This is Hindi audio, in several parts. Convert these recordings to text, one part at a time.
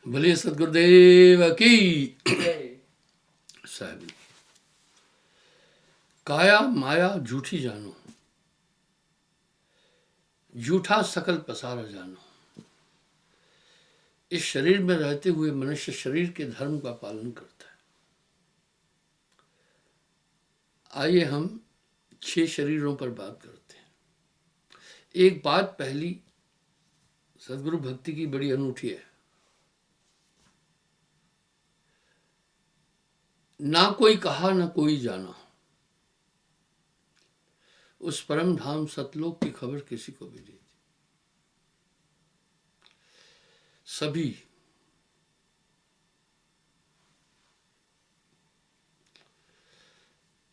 बोलिए सदगुरुदेव की साहब। काया माया झूठी जानो, झूठा सकल पसारा जानो। इस शरीर में रहते हुए मनुष्य शरीर के धर्म का पालन करता है। आइए हम 6 शरीरों पर बात करते हैं। एक बात पहली, सदगुरु भक्ति की बड़ी अनूठी है। ना कोई कहा ना कोई जाना, उस परम धाम सतलोक की खबर किसी को भी नहीं थी। सभी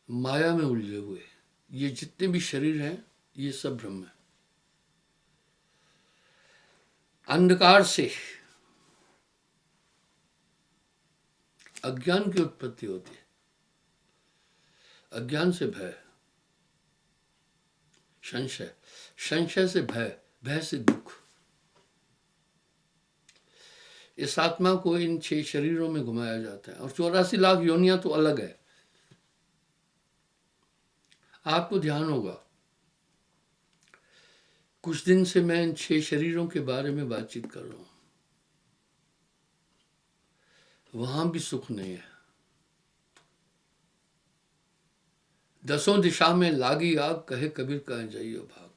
माया में उलझे हुए, ये जितने भी शरीर हैं ये सब ब्रह्म है। अंधकार से अज्ञान की उत्पत्ति होती है, अज्ञान से भय, संशय, संशय से भय, भय से दुख। इस आत्मा को इन 6 शरीरों में घुमाया जाता है और 84 लाख योनियां तो अलग है। आपको ध्यान होगा, कुछ दिन से मैं इन 6 शरीरों के बारे में बातचीत कर रहा हूं। वहां भी सुख नहीं है। 10 दिशा में लागी आग, कहे कबीर कह जाइयो भाग।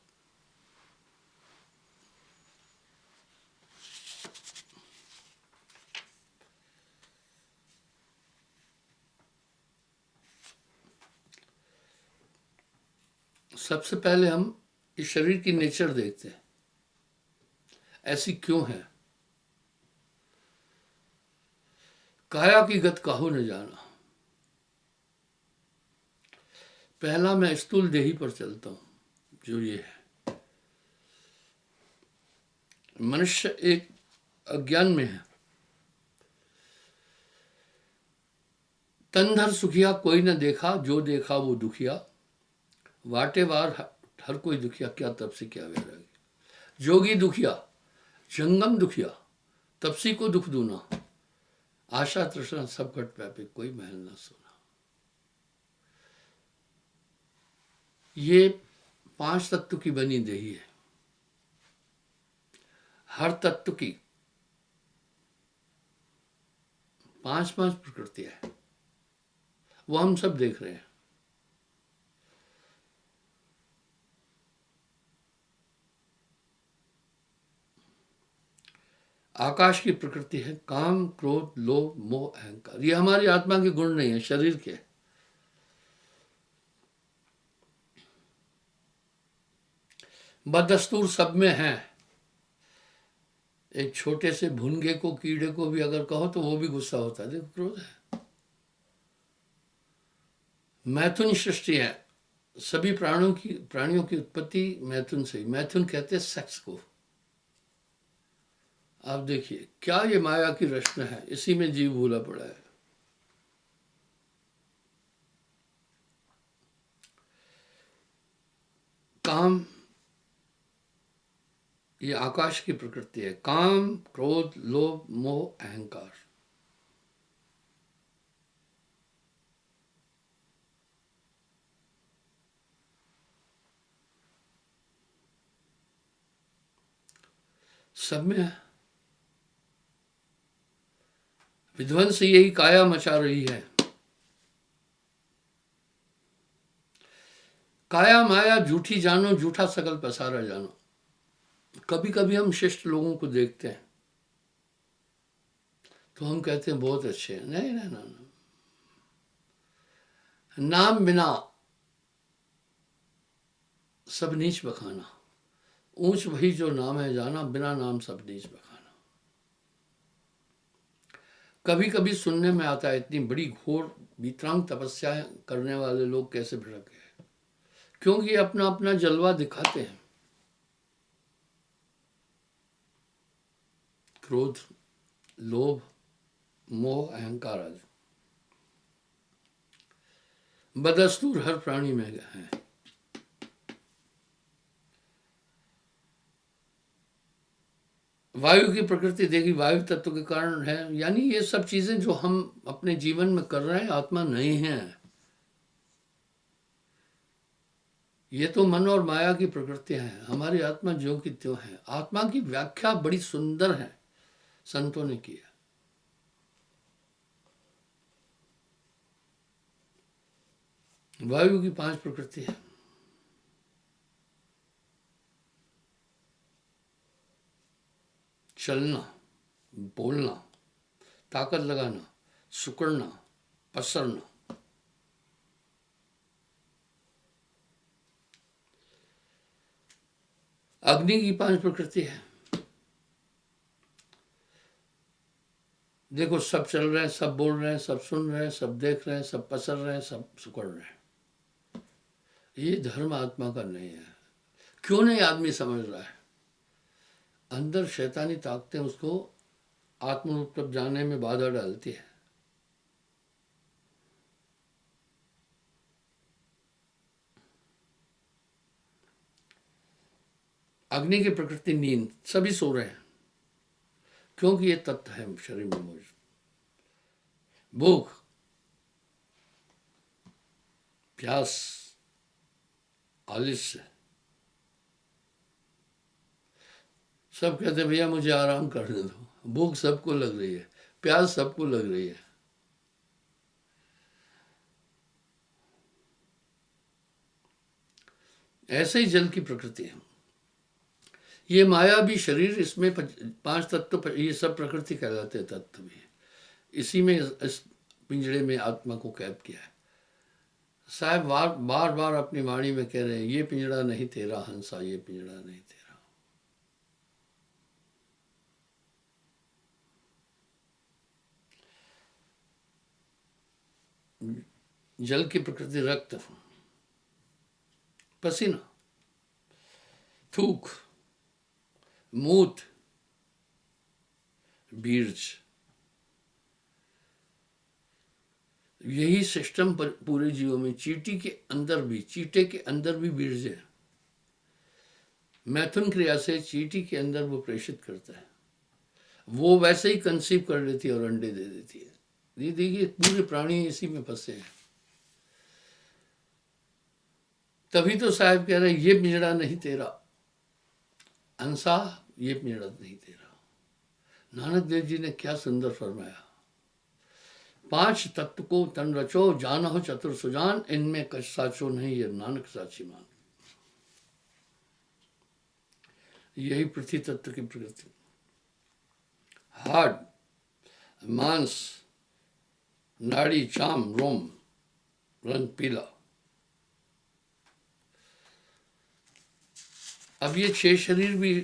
सबसे पहले हम इस शरीर की नेचर देखते हैं, ऐसी क्यों है। काया की गत काहू न जाना। पहला मैं स्थूल देही पर चलता हूं, जो ये है। मनुष्य एक अज्ञान में है। तनधर सुखिया कोई न देखा, जो देखा वो दुखिया। वाटे वार हर कोई दुखिया, क्या तब से क्या वैरागी। जोगी दुखिया, जंगम दुखिया, तपसी को दुख दूना। आशा तृष्णा सब घट व्यापी, कोई महल ना सोना। ये 5 तत्व की बनी देही है। हर तत्व की 5-5 प्रकृतियां है, वो हम सब देख रहे हैं। आकाश की प्रकृति है काम, क्रोध, लोभ, मोह, अहंकार। ये हमारी आत्मा के गुण नहीं है, शरीर के। बदस्तूर सब में है। एक छोटे से भुनगे को, कीड़े को भी अगर कहो तो वो भी गुस्सा होता है। देखो, क्रोध है। मैथुन सृष्टि है। सभी प्राणियों की उत्पत्ति मैथुन से ही। मैथुन कहते हैं सेक्स को। आप देखिए क्या ये माया की रचना है, इसी में जीव भूला पड़ा है। काम, ये आकाश की प्रकृति है। काम, क्रोध, लोभ, मोह, अहंकार। सब में है। विध्वंस यही काया मचा रही है। काया माया झूठी जानो, झूठा सकल पसारा जानो। कभी कभी हम शिष्ट लोगों को देखते हैं तो हम कहते हैं बहुत अच्छे हैं। नहीं नहीं नहीं, नाम बिना सब नीच बखाना। ऊंच वही जो नाम है जाना, बिना नाम सब नीच बखाना। कभी कभी सुनने में आता है इतनी बड़ी घोर वितरांग तपस्या करने वाले लोग कैसे भड़क गए, क्योंकि अपना अपना जलवा दिखाते हैं। क्रोध, लोभ, मोह, अहंकार आदि बदस्तूर हर प्राणी में है। वायु की प्रकृति देखी, वायु तत्व के कारण है, यानी ये सब चीजें जो हम अपने जीवन में कर रहे हैं आत्मा नहीं है, ये तो मन और माया की प्रकृतियां हैं। हमारी आत्मा जो की त्यों है। आत्मा की व्याख्या बड़ी सुंदर है, संतों ने की है। वायु की 5 प्रकृति है। चलना, बोलना, ताकत लगाना, सुकड़ना, पसरना। अग्नि की 5 प्रकृति है। देखो, सब चल रहे हैं, सब बोल रहे हैं, सब सुन रहे हैं, सब देख रहे हैं, सब पसर रहे हैं, सब सुकड़ रहे हैं। ये धर्म आत्मा का नहीं है। क्यों नहीं आदमी समझ रहा है? अंदर शैतानी ताकतें उसको आत्म रूप तक जाने में बाधा डालती है। अग्नि की प्रकृति नींद, सभी सो रहे हैं क्योंकि ये तत्व है शरीर में मौजूद। भूख, प्यास, आलस्य, सब कहते हैं भैया मुझे आराम करने दो। भूख सबको लग रही है, प्यास सबको लग रही है। ऐसे ही जल की प्रकृति है। ये माया भी शरीर, इसमें 5 तत्व, ये सब प्रकृति कहलाते हैं, तत्व भी। इसी में इस पिंजड़े में आत्मा को कैद किया है। साहब बार बार अपनी वाणी में कह रहे हैं, ये पिंजड़ा नहीं तेरा हंसा, ये पिंजड़ा नहीं तेरा। जल की प्रकृति रक्त, पसीना, थूक, मूत, बीर्ज। यही सिस्टम पूरे जीवों में। चींटी के अंदर भी, चींटे के अंदर भी बीर्ज है। मैथुन क्रिया से चींटी के अंदर वो प्रेषित करता है, वो वैसे ही कंसीव कर लेती है और अंडे दे देती है। ये देखिए, पूरे प्राणी इसी में फंसे हैं। तभी तो साहब कह रहे ये पिंजड़ा नहीं तेरा हंसा, ये पिंजड़ा नहीं तेरा। नानक देव जी ने क्या सुंदर फरमाया, 5 तत्व को तन रचो, जान हो चतुर सुजान, इनमें कछ साचो नहीं, ये नानक साची मान। यही पृथ्वी तत्व की प्रकृति। हार्ड, मांस, नाड़ी, चाम, रोम, रंग पीला। अब ये 6 शरीर भी,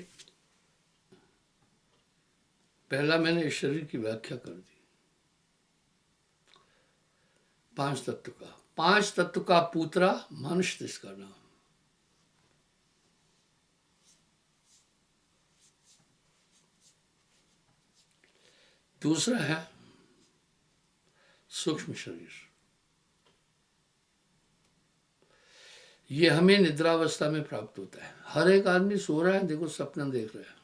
पहला मैंने इस शरीर की व्याख्या कर दी। 5 तत्व का, 5 तत्व का पूतरा मनुष्य, इसका नाम। दूसरा है सूक्ष्म शरीर। ये हमें निद्रावस्था में प्राप्त होता है। हर एक आदमी सो रहा है, देखो सपना देख रहा है।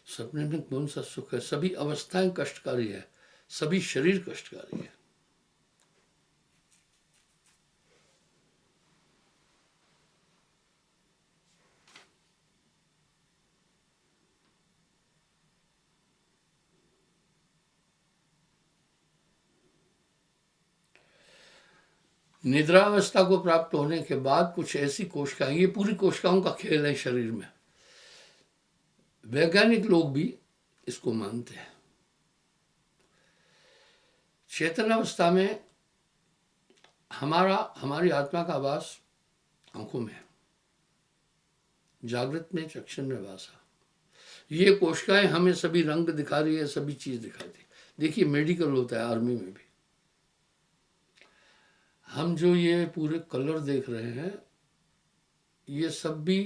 सपने में कौन सा सुख है? सभी अवस्थाएं कष्टकारी है, सभी शरीर कष्टकारी है। निद्रावस्था को प्राप्त होने के बाद कुछ ऐसी कोशिकाएं, ये पूरी कोशिकाओं का खेल है शरीर में। वैज्ञानिक लोग भी इसको मानते हैं। चेतनावस्था में हमारी आत्मा का वास आंखों में है, जागृत में चक्षु में वासा। ये कोशिकाएं हमें सभी रंग दिखा रही है, सभी चीज दिखाती है। देखिए, मेडिकल होता है, आर्मी में भी हम जो ये पूरे कलर देख रहे हैं, ये सब भी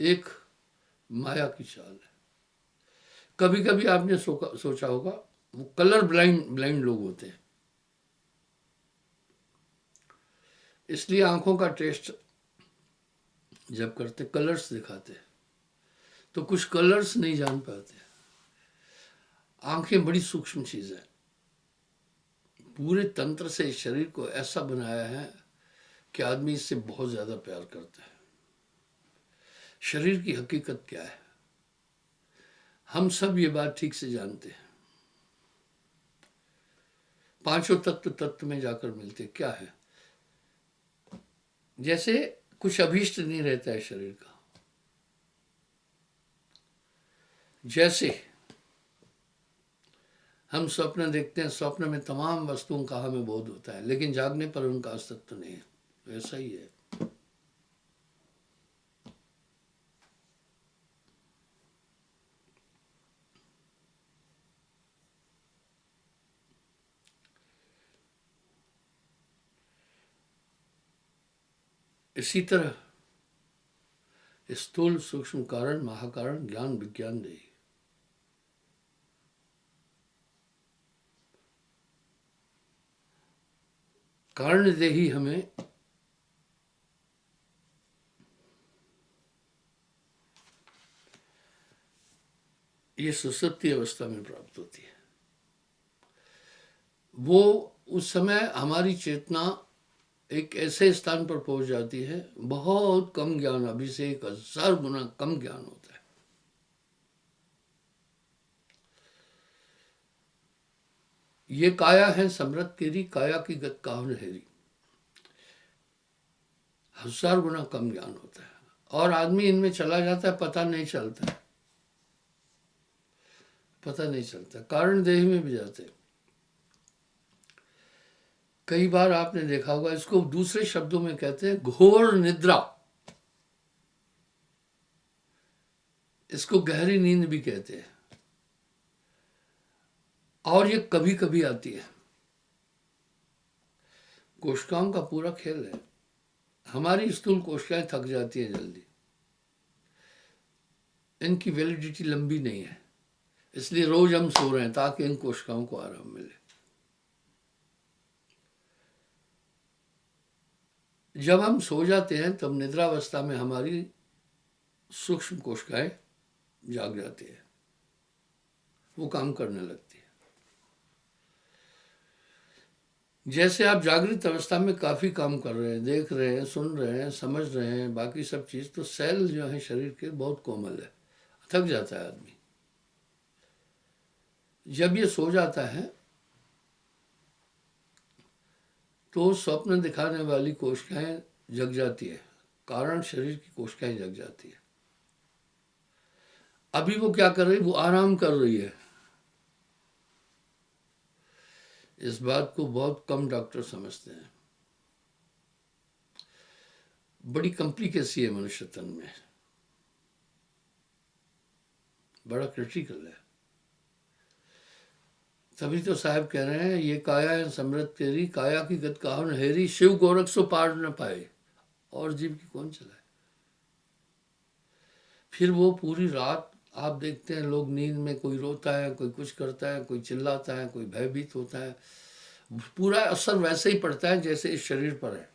एक माया की चाल है। कभी कभी आपने सोचा होगा, वो कलर ब्लाइंड लोग होते हैं, इसलिए आंखों का टेस्ट जब करते कलर्स दिखाते, तो कुछ कलर्स नहीं जान पाते। आंखें बड़ी सूक्ष्म चीज है। पूरे तंत्र से इस शरीर को ऐसा बनाया है कि आदमी इससे बहुत ज्यादा प्यार करता है। शरीर की हकीकत क्या है, हम सब ये बात ठीक से जानते हैं। पांचों तत्व तत्व में जाकर मिलते क्या है। जैसे कुछ अभीष्ट नहीं रहता है शरीर का। जैसे हम स्वप्न देखते हैं, स्वप्न में तमाम वस्तुओं का हमें बोध होता है, लेकिन जागने पर उनका अस्तित्व नहीं है। वैसा ही है। इसी तरह स्थूल सूक्ष्म कारण महाकारण ज्ञान विज्ञान देही। कारण देही हमें ये सुसुप्ति अवस्था में प्राप्त होती है। वो उस समय हमारी चेतना एक ऐसे स्थान पर पहुंच जाती है, बहुत कम ज्ञान, अभी से 1000 गुना कम ज्ञान होता है। ये काया है समृत केरी, काया की गत काहन हेरी। 1000 गुना कम ज्ञान होता है और आदमी इनमें चला जाता है, पता नहीं चलता है। पता नहीं चलता। कारण देही में भी जाते हैं। कई बार आपने देखा होगा, इसको दूसरे शब्दों में कहते हैं घोर निद्रा। इसको गहरी नींद भी कहते हैं। और ये कभी कभी आती है। कोशिकाओं का पूरा खेल है। हमारी स्थूल कोशिकाएं थक जाती हैं जल्दी, इनकी वैलिडिटी लंबी नहीं है, इसलिए रोज हम सो रहे हैं ताकि इन कोशिकाओं को आराम मिले। जब हम सो जाते हैं तब निद्रावस्था में हमारी सूक्ष्म कोशिकाएं जाग जाती है, वो काम करने लगती है। जैसे आप जागृत अवस्था में काफी काम कर रहे हैं, देख रहे हैं, सुन रहे हैं, समझ रहे हैं, बाकी सब चीज, तो सेल जो है शरीर के बहुत कोमल है, थक जाता है आदमी। जब ये सो जाता है तो स्वप्न दिखाने वाली कोशिकाएं जग जाती है, कारण शरीर की कोशिकाएं जग जाती है। अभी वो क्या कर रही है, वो आराम कर रही है। इस बात को बहुत कम डॉक्टर समझते हैं। बड़ी कॉम्प्लिकेसी है मनुष्य तन में, बड़ा क्रिटिकल है। तभी तो साहब कह रहे हैं ये काया है समृत तेरी, काया की गत काहन हेरी, शिव गोरख सो पार न पाए, और जीव की कौन चलाए। फिर वो पूरी रात आप देखते हैं लोग नींद में, कोई रोता है, कोई कुछ करता है, कोई चिल्लाता है, कोई भयभीत होता है। पूरा असर वैसे ही पड़ता है जैसे इस शरीर पर है।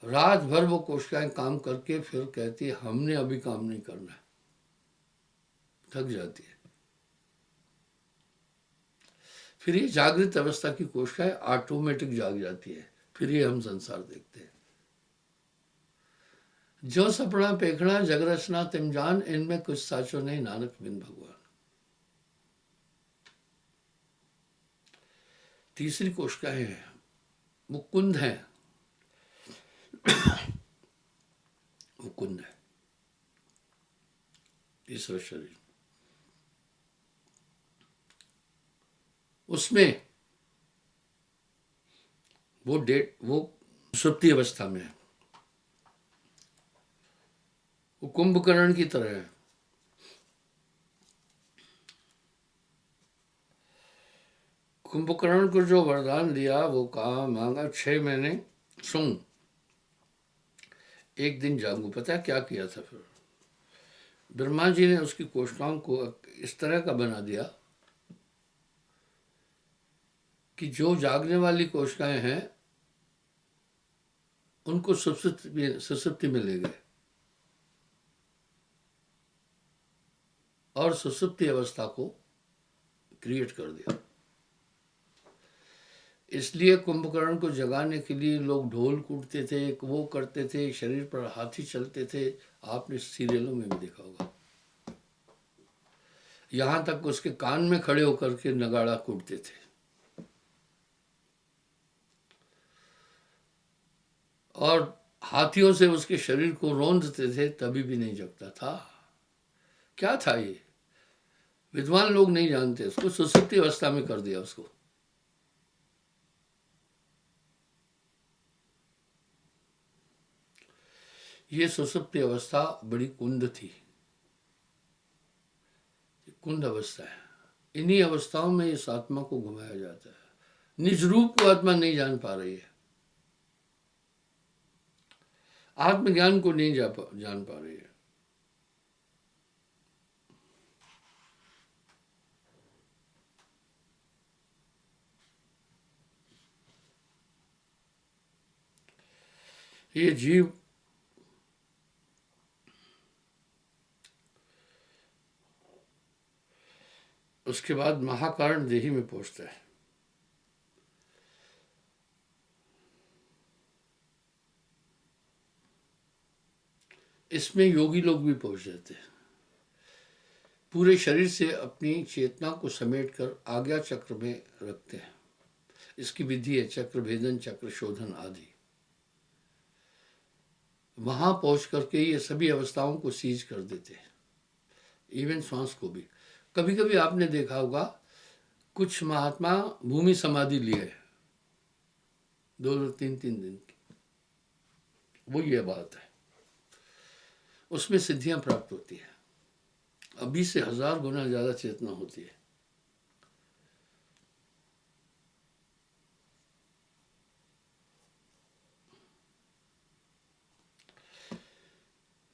रात भर वो कोशिकाएं काम करके फिर कहती है हमने अभी काम नहीं करना है, थक जाती है। फिर ये जागृत अवस्था की कोशिकाएं ऑटोमेटिक जाग जाती है, फिर ये हम संसार देखते हैं। जो सपना पेखना जग रचना तिम जान, इनमें कुछ साचो नहीं नानक बिन भगवान। तीसरी कोशिकाएं हैं, वो कुंद है, वो कुंद है तीसरा शरीर। उसमें वो सुप्ति अवस्था में है, वो कुंभकर्ण की तरह है। कुंभकर्ण को जो वरदान दिया, वो कहा मांगा 6 महीने सूंघ, एक दिन जागू। पता है क्या किया था फिर? ब्रह्मा जी ने उसकी कोशिकाओं को इस तरह का बना दिया कि जो जागने वाली कोशिकाएं हैं उनको सुसुप्ति में ले गए और सुसुप्ति अवस्था को क्रिएट कर दिया। इसलिए कुंभकर्ण को जगाने के लिए लोग ढोल कूटते थे, वो करते थे, शरीर पर हाथी चलते थे। आपने सीरियलों में भी देखा होगा। यहां तक उसके कान में खड़े होकर के नगाड़ा कूटते थे। और हाथियों से उसके शरीर को रौंदते थे, तभी भी नहीं जगता था। क्या था ये? विद्वान लोग नहीं जानते उसको। सुसुप्ति अवस्था में कर दिया उसको। ये सुसुप्ति अवस्था बड़ी कुंद थी, कुंद अवस्था है। इन्हीं अवस्थाओं में इस आत्मा को घुमाया जाता है। निज रूप को आत्मा नहीं जान पा रही है, आत्मज्ञान को नहीं जान पा रही है। ये जीव उसके बाद महाकारण देही में पहुंचता है। इसमें योगी लोग भी पहुंच जाते हैं। पूरे शरीर से अपनी चेतना को समेटकर आज्ञा चक्र में रखते हैं। इसकी विधि है चक्र भेदन, चक्र शोधन आदि। वहां पहुंच करके ये सभी अवस्थाओं को सीज कर देते हैं, इवन श्वास को भी। कभी कभी आपने देखा होगा कुछ महात्मा भूमि समाधि लिए 2-3 दिन की, वो ये बात है। उसमें सिद्धियां प्राप्त होती है। अभी से 1000 गुना ज्यादा चेतना होती है।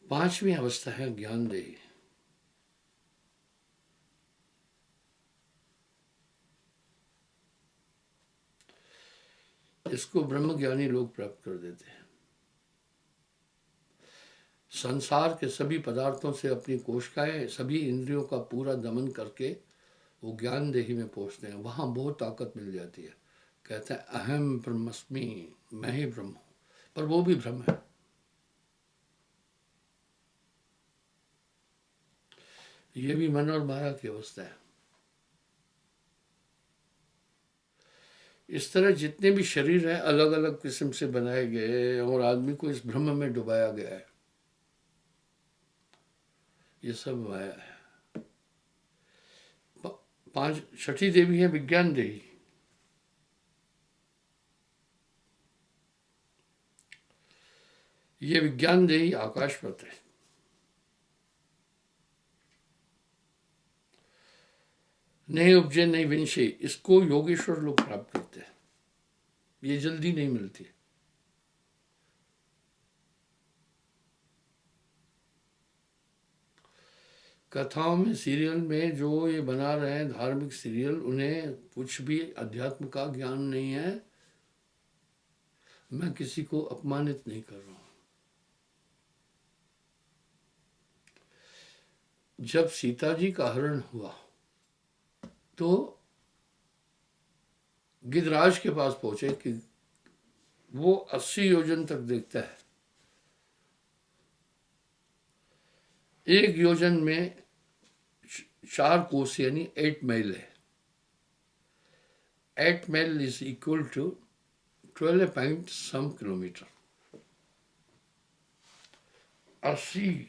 पांचवी अवस्था है ज्ञानदेही। इसको ब्रह्मज्ञानी लोग प्राप्त कर देते हैं। संसार के सभी पदार्थों से अपनी कोशिकाएं, सभी इंद्रियों का पूरा दमन करके वो ज्ञानदेही में पहुंचते हैं। वहां बहुत ताकत मिल जाती है। कहते हैं अहम ब्रह्मस्मि, मैं ही ब्रह्म हूं। पर वो भी ब्रह्म है। ये भी मन और माया की अवस्था है। इस तरह जितने भी शरीर हैं अलग अलग किस्म से बनाए गए और आदमी को इस ब्रह्म में डुबाया गया है। ये सब माया है। छठी देवी है विज्ञान देही। ये विज्ञान देही आकाशवत है। नहीं उपजे नहीं विंशे, इसको योगेश्वर लोग प्राप्त करते हैं। ये जल्दी नहीं मिलती। कथाओं में, सीरियल में जो ये बना रहे हैं धार्मिक सीरियल, उन्हें कुछ भी अध्यात्म का ज्ञान नहीं है। मैं किसी को अपमानित नहीं कर रहा हूं। जब सीता जी का हरण हुआ तो गिद्धराज के पास पहुंचे कि वो 80 योजन तक देखता है। एक योजन में 4 कोस यानी 8 मील है। 8 मील is equal to 12 point some kilometre. 80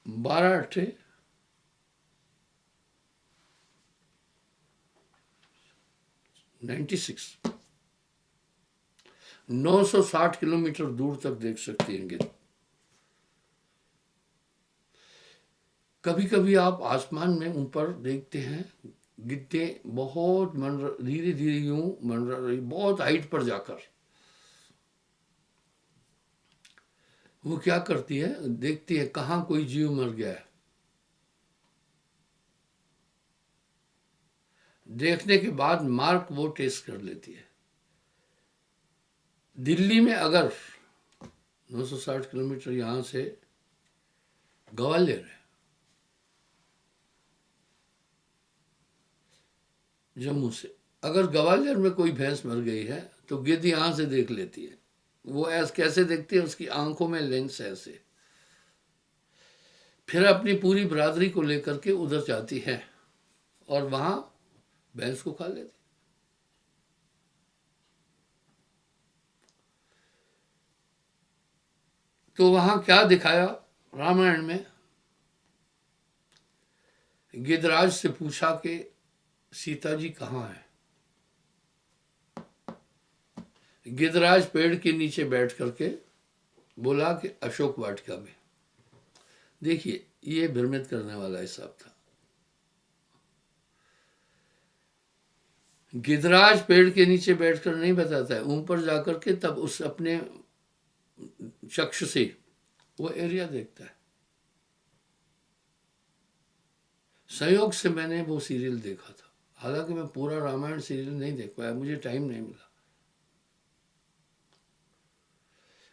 12 अट्ठे 96, 960 किलोमीटर दूर तक देख सकती हैं गिद्ध। कभी कभी आप आसमान में ऊपर देखते हैं गिद्धे बहुत धीरे धीरे यूं मंडरा रही, बहुत हाइट पर जाकर। वो क्या करती है, देखती है कहाँ कोई जीव मर गया है। देखने के बाद मार्क वो टेस्ट कर लेती है। दिल्ली में अगर 960 किलोमीटर यहाँ से ग्वालियर है, जम्मू से, अगर ग्वालियर में कोई भैंस मर गई है तो गिद्ध यहाँ से देख लेती है। वो ऐसे कैसे देखती है, उसकी आंखों में लेंस है ऐसे, फिर अपनी पूरी बरादरी को लेकर के उधर जाती है और वहां भैंस को खा लेती। तो वहां क्या दिखाया रामायण में, गिद्धराज से पूछा कि सीता जी कहाँ है। गिद्धराज पेड़ के नीचे बैठ करके बोला कि अशोक वाटिका में। देखिए, ये भ्रमित करने वाला हिसाब था। गिद्धराज पेड़ के नीचे बैठकर नहीं बताता है, ऊपर जाकर के तब उस अपने चक्षु से वो एरिया देखता है। संयोग से मैंने वो सीरियल देखा था, हालांकि मैं पूरा रामायण सीरियल नहीं देख पाया, मुझे टाइम नहीं मिला।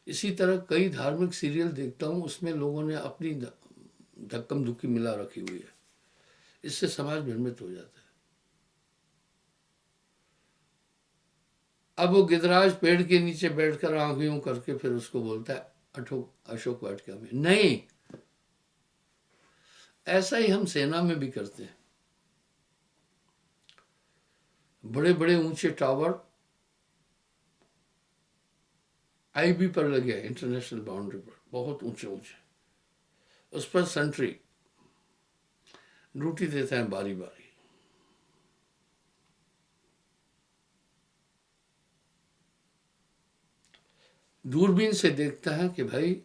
इसी तरह कई धार्मिक सीरियल देखता हूँ, उसमें लोगों ने अपनी धक्कम धुक्की मिला रखी हुई है, इससे समाज भ्रमित हो जाता है। अब वो गिद्धराज पेड़ के नीचे बैठकर आंख यूं करके फिर उसको बोलता है अशोक वाटिका में। नहीं, ऐसा ही हम सेना में भी करते हैं। बड़े बड़े ऊंचे टावर आईबी पर लगे हैं, इंटरनेशनल बाउंड्री पर, बहुत ऊंचे ऊंचे, उस पर सेंट्री ड्यूटी देते हैं बारी बारी। दूरबीन से देखता है कि भाई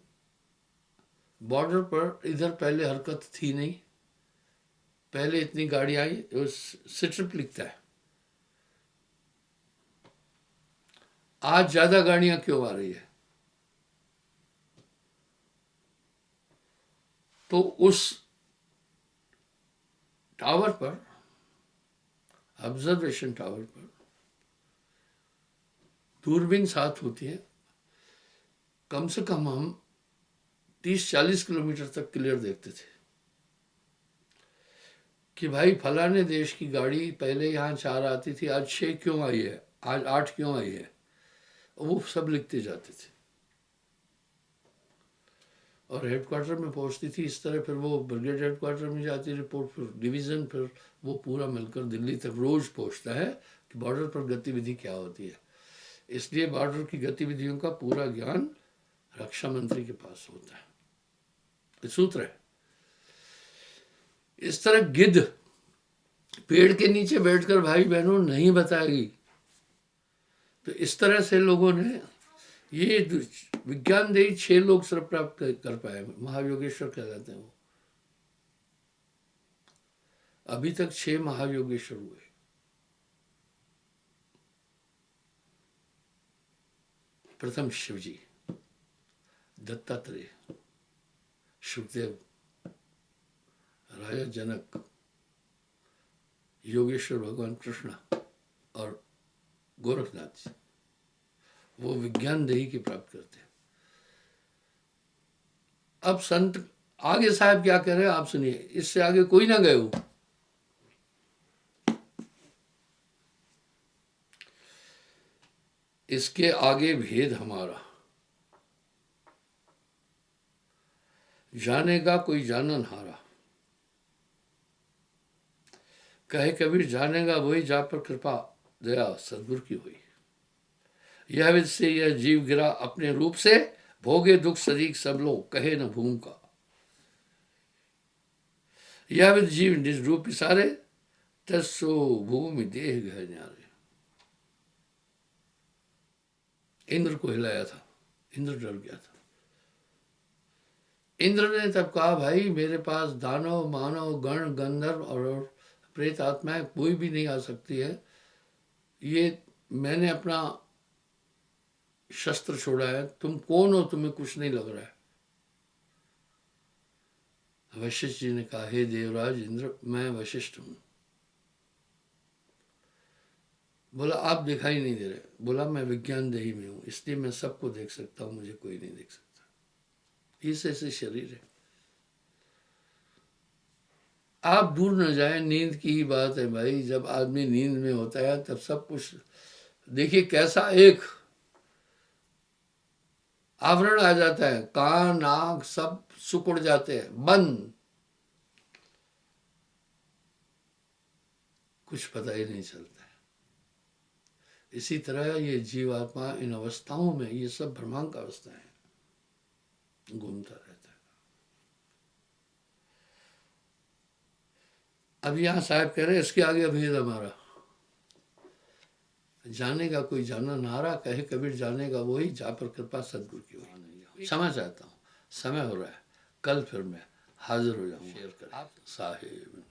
बॉर्डर पर इधर पहले हरकत थी नहीं, पहले इतनी गाड़ी आई, सिट्रिप लिखता है, आज ज्यादा गाड़ियां क्यों आ रही है। तो उस टावर पर, ऑब्जर्वेशन टावर पर दूरबीन साथ होती है, कम से कम हम 30-40 किलोमीटर तक क्लियर देखते थे कि भाई फलाने देश की गाड़ी पहले यहाँ 4 आती थी, आज 6 क्यों आई है, आज 8 क्यों आई है, वो सब लिखते जाते थे और हेडक्वार्टर में पहुंचती थी। इस तरह फिर वो ब्रिगेड हेडक्वार्टर में जाती रिपोर्ट, फिर डिवीज़न, फिर वो पूरा मिलकर दिल्ली तक रोज़ पहुंचता है कि बॉर्डर पर गतिविधि क्या होती है। इसलिए बॉर्डर की गतिविधियों का पूरा ज्ञान रक्षा मंत्री के पास होता है। ये सूत्र है। इस तरह गिद्ध पेड़ के नीचे बैठकर भाई बहनों नहीं बताएगी। तो इस तरह से लोगों ने ये विज्ञान देही 6 लोग सिर्फ प्राप्त कर पाए, महायोगेश्वर कहलाते हैं वो। अभी तक 6 महायोगेश्वर हुए। प्रथम शिवजी, दत्तात्रेय, सुखदेव, राजा जनक, योगेश्वर भगवान कृष्ण और गोरखनाथ जी, वो विज्ञान देही की प्राप्त करते हैं। अब संत आगे साहब क्या कह रहे हैं आप सुनिए, इससे आगे कोई ना गए हो। इसके आगे भेद हमारा, जानेगा कोई जानन हारा, कहे कबीर जानेगा वही जा पर कृपा दया सदगुरु की हुई। यह विद से यह जीव गिरा अपने रूप से, भोगे दुख सदीक सब लोग कहे न भूम का। यह विद जीव निज रूप सारे, तस्सो भूमि देह गह न्यारे। इंद्र को हिलाया था, इंद्र डर गया था। इंद्र ने तब कहा भाई मेरे पास दानव मानव गण गंधर्व और प्रेत आत्माएं कोई भी नहीं आ सकती है, ये मैंने अपना शस्त्र छोड़ा है, तुम कौन हो, तुम्हें कुछ नहीं लग रहा है। वशिष्ठ जी ने कहा हे देवराज इंद्र, मैं वशिष्ठ हूं। बोला आप दिखाई नहीं दे रहे। बोला मैं विज्ञान देही में हूँ, इसलिए मैं सबको देख सकता हूँ, मुझे कोई नहीं देख सकता। इस ऐसे शरीर है। आप दूर न जाए, नींद की ही बात है भाई। जब आदमी नींद में होता है तब सब कुछ देखिए कैसा एक आवरण आ जाता है, कान नाक सब सिकुड़ जाते हैं, बंद, कुछ पता ही नहीं चलता है। इसी तरह ये जीवात्मा इन अवस्थाओं में, ये सब भ्रमांक अवस्थाएं हैं, घूमता रहता है। अब यहाँ साहब कह रहे हैं इसके आगे भेद हमारा जाने का कोई जाना नारा, कहे कबीर जाने का वही जा पर कृपा सदगुरु की हुई। क्षमा चाहता हूँ, समय हो रहा है, कल फिर मैं हाजिर हो जाऊंगा। शेयर करें साहिब।